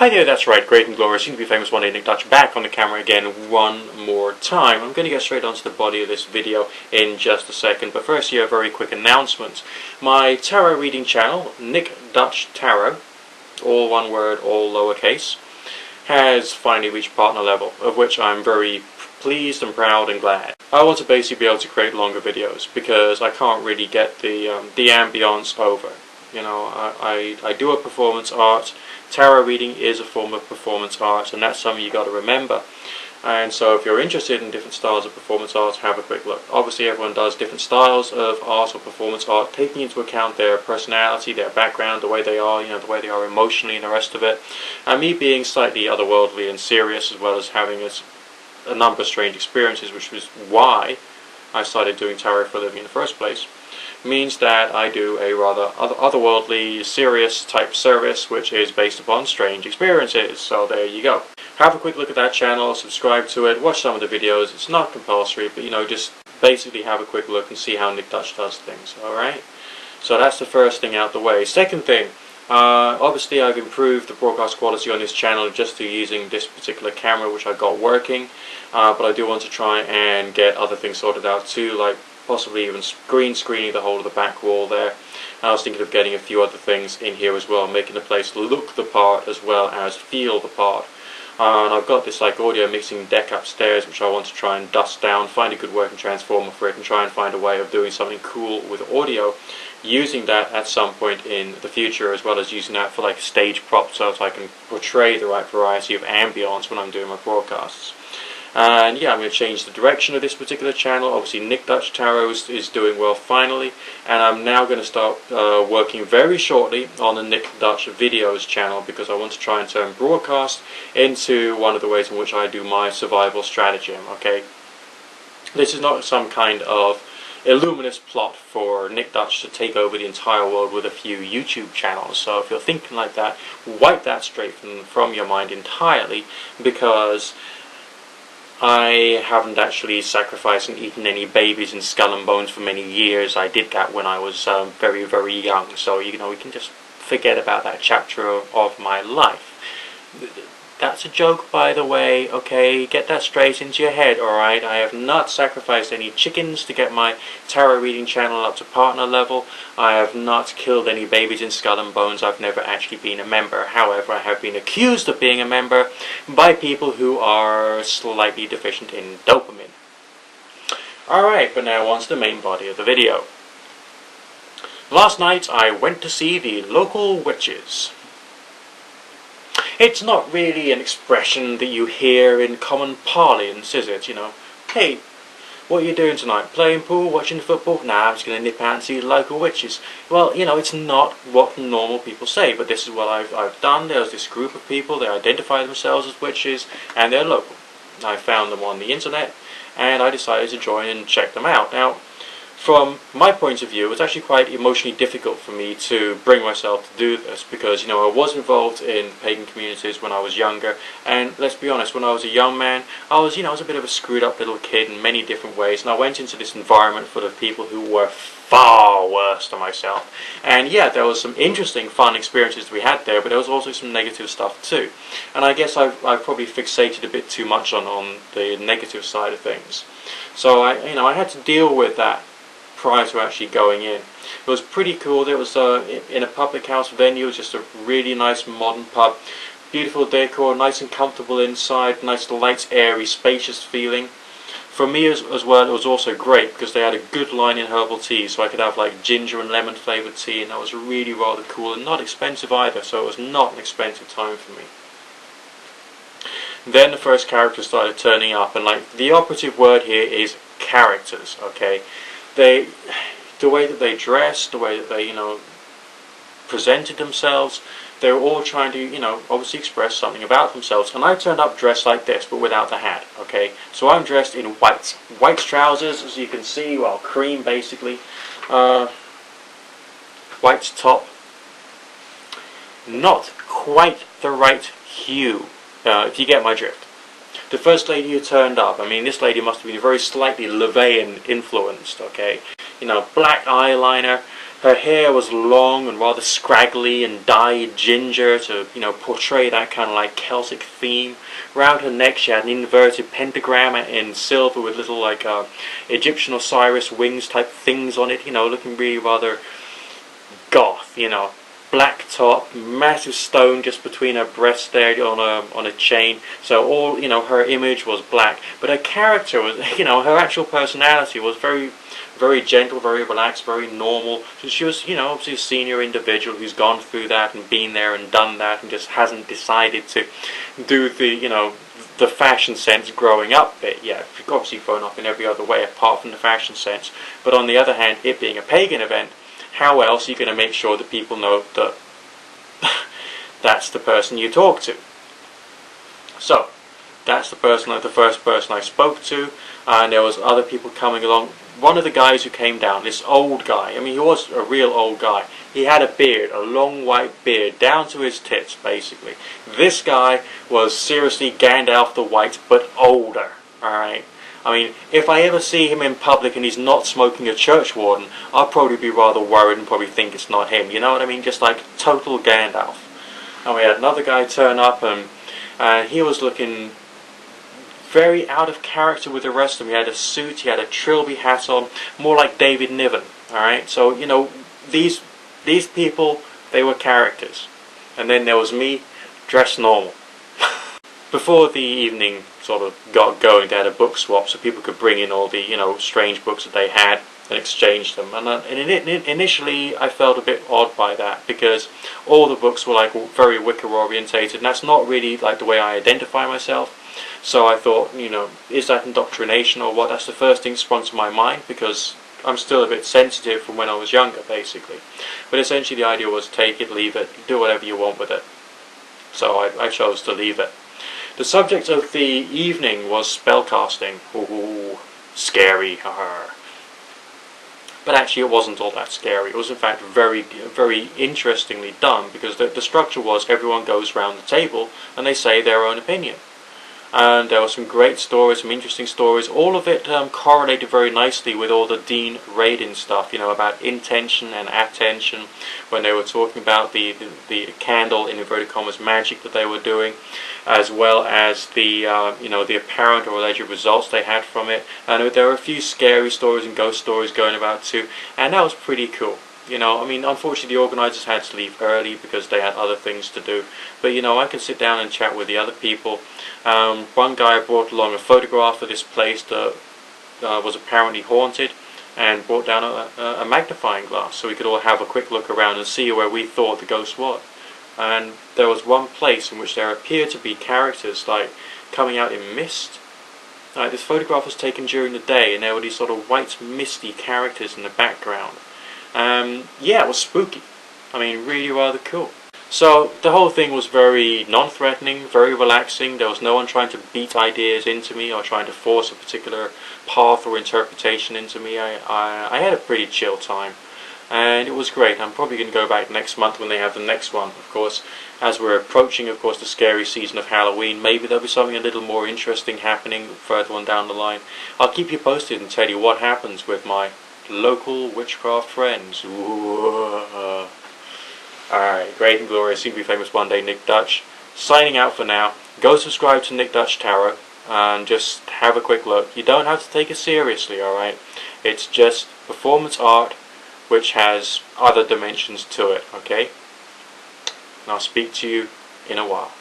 Hi there, that's right, great and glorious, soon to be famous one day, Nick Dutch, back on the camera again one more time. I'm going to get straight onto the body of this video in just a second, but first here a very quick announcement. My tarot reading channel, Nick Dutch Tarot, all one word, all lowercase, has finally reached partner level, of which I'm very pleased and proud and glad. I want to basically be able to create longer videos, because I can't really get the ambience over. You know, I do a performance art. Tarot reading is a form of performance art, and that's something you got to remember. And so if you're interested in different styles of performance art, have a quick look. Obviously everyone does different styles of art or performance art, taking into account their personality, their background, the way they are, the way they are emotionally and the rest of it. And me being slightly otherworldly and serious, as well as having a number of strange experiences, which was why I started doing tarot for a living in the first place, means that I do a rather otherworldly, serious type service, which is based upon strange experiences. So there you go. Have a quick look at that channel, subscribe to it, watch some of the videos. It's not compulsory, but just basically have a quick look and see how Nick Dutch does things, alright? So that's the first thing out the way. Second thing, obviously I've improved the broadcast quality on this channel just through using this particular camera which I got working, but I do want to try and get other things sorted out too, like possibly even green screening the whole of the back wall there. I was thinking of getting a few other things in here as well, making the place look the part as well as feel the part. And I've got this audio mixing deck upstairs which I want to try and dust down, find a good working transformer for it, and try and find a way of doing something cool with audio, using that at some point in the future, as well as using that for a stage prop so that I can portray the right variety of ambience when I'm doing my broadcasts. And yeah, I'm going to change the direction of this particular channel. Obviously Nick Dutch Tarot is doing well finally, and I'm now going to start working very shortly on the Nick Dutch Videos channel, because I want to try and turn broadcast into one of the ways in which I do my survival stratagem, okay? This is not some kind of illuminous plot for Nick Dutch to take over the entire world with a few YouTube channels. So if you're thinking like that, wipe that straight from your mind entirely, because I haven't actually sacrificed and eaten any babies in Skull and Bones for many years. I did that when I was very, very young. So, we can just forget about that chapter of my life. That's a joke, by the way, okay? Get that straight into your head, alright? I have not sacrificed any chickens to get my tarot reading channel up to partner level. I have not killed any babies in Skull and Bones. I've never actually been a member. However, I have been accused of being a member by people who are slightly deficient in dopamine. Alright, but now on to the main body of the video. Last night I went to see the local witches. It's not really an expression that you hear in common parlance, is it? Hey, what are you doing tonight? Playing pool, watching football? Nah, I'm just going to nip out and see the local witches. Well, it's not what normal people say, but this is what I've done. There's this group of people, they identify themselves as witches, and they're local. I found them on the internet, and I decided to join and check them out. Now, from my point of view, it's actually quite emotionally difficult for me to bring myself to do this, because I was involved in pagan communities when I was younger, and let's be honest, when I was a young man, I was a bit of a screwed up little kid in many different ways, and I went into this environment full of people who were far worse than myself. And yeah, there was some interesting, fun experiences we had there, but there was also some negative stuff too. And I guess I've probably fixated a bit too much on the negative side of things. So I had to deal with that prior to actually going in. It was pretty cool. There was in a public house venue. It was just a really nice modern pub, beautiful decor, nice and comfortable inside, nice light, airy, spacious feeling. For me as well, it was also great because they had a good line in herbal tea, so I could have ginger and lemon flavoured tea, and that was really rather cool and not expensive either, so it was not an expensive time for me. Then the first characters started turning up, and the operative word here is characters, okay? The way that they dressed, the way that they, presented themselves, they were all trying to, obviously express something about themselves. And I turned up dressed like this, but without the hat, okay? So I'm dressed in white. White trousers, as you can see, well, cream basically. White top. Not quite the right hue, if you get my drift. The first lady who turned up, this lady must have been very slightly Levian influenced, okay? Black eyeliner, Her hair was long and rather scraggly and dyed ginger to, portray that kind of like Celtic theme. Round her neck she had an inverted pentagram in silver with little like Egyptian Osiris wings type things on it, looking really rather goth, Black top, massive stone just between her breasts there on a chain. So all, her image was black. But her character was, her actual personality was very very gentle, very relaxed, very normal. So she was, obviously a senior individual who's gone through that and been there and done that and just hasn't decided to do the fashion sense growing up bit. Yeah, she's obviously grown up in every other way apart from the fashion sense. But on the other hand, it being a pagan event, how else are you going to make sure that people know that that's the person you talk to? So, that's the first person I spoke to, and there was other people coming along. One of the guys who came down, this old guy, he was a real old guy. He had a beard, a long white beard, down to his tits, basically. This guy was seriously Gandalf the White, but older, alright? If I ever see him in public and he's not smoking a church warden, I'll probably be rather worried and probably think it's not him, you know what I mean? Just like total Gandalf. And we had another guy turn up, and he was looking very out of character with the rest of them. He had a suit, he had a trilby hat on, more like David Niven. Alright, so these people, they were characters. And then there was me, dressed normal. Before the evening sort of got going, they had a book swap so people could bring in all the strange books that they had and exchange them. And initially I felt a bit odd by that, because all the books were like very Wicca orientated, and that's not really like the way I identify myself. So I thought, is that indoctrination or what? That's the first thing that sprung to my mind, because I'm still a bit sensitive from when I was younger, basically. But essentially the idea was take it, leave it, do whatever you want with it. So I chose to leave it. The subject of the evening was spellcasting. Ooh, scary, haha. But actually it wasn't all that scary. It was in fact very, very interestingly done, because the structure was everyone goes round the table and they say their own opinion. And there were some great stories, some interesting stories. All of it correlated very nicely with all the Dean Radin stuff, about intention and attention, when they were talking about the candle, in inverted commas, magic that they were doing, as well as the the apparent or alleged results they had from it. And there were a few scary stories and ghost stories going about too, and that was pretty cool. Unfortunately the organisers had to leave early because they had other things to do. But I could sit down and chat with the other people. One guy brought along a photograph of this place that was apparently haunted, and brought down a magnifying glass so we could all have a quick look around and see where we thought the ghost was. And there was one place in which there appeared to be characters like coming out in mist. This photograph was taken during the day, and there were these sort of white misty characters in the background. Yeah, it was spooky. Really rather cool. So the whole thing was very non-threatening, very relaxing. There was no one trying to beat ideas into me or trying to force a particular path or interpretation into me. I had a pretty chill time, and it was great. I'm probably going to go back next month when they have the next one, of course. As we're approaching, of course, the scary season of Halloween, maybe there'll be something a little more interesting happening further on down the line. I'll keep you posted and tell you what happens with my local witchcraft friends. Alright, great and glorious, soon to be famous one day, Nick Dutch. Signing out for now. Go subscribe to Nick Dutch Tarot and just have a quick look. You don't have to take it seriously, alright? It's just performance art which has other dimensions to it, okay? And I'll speak to you in a while.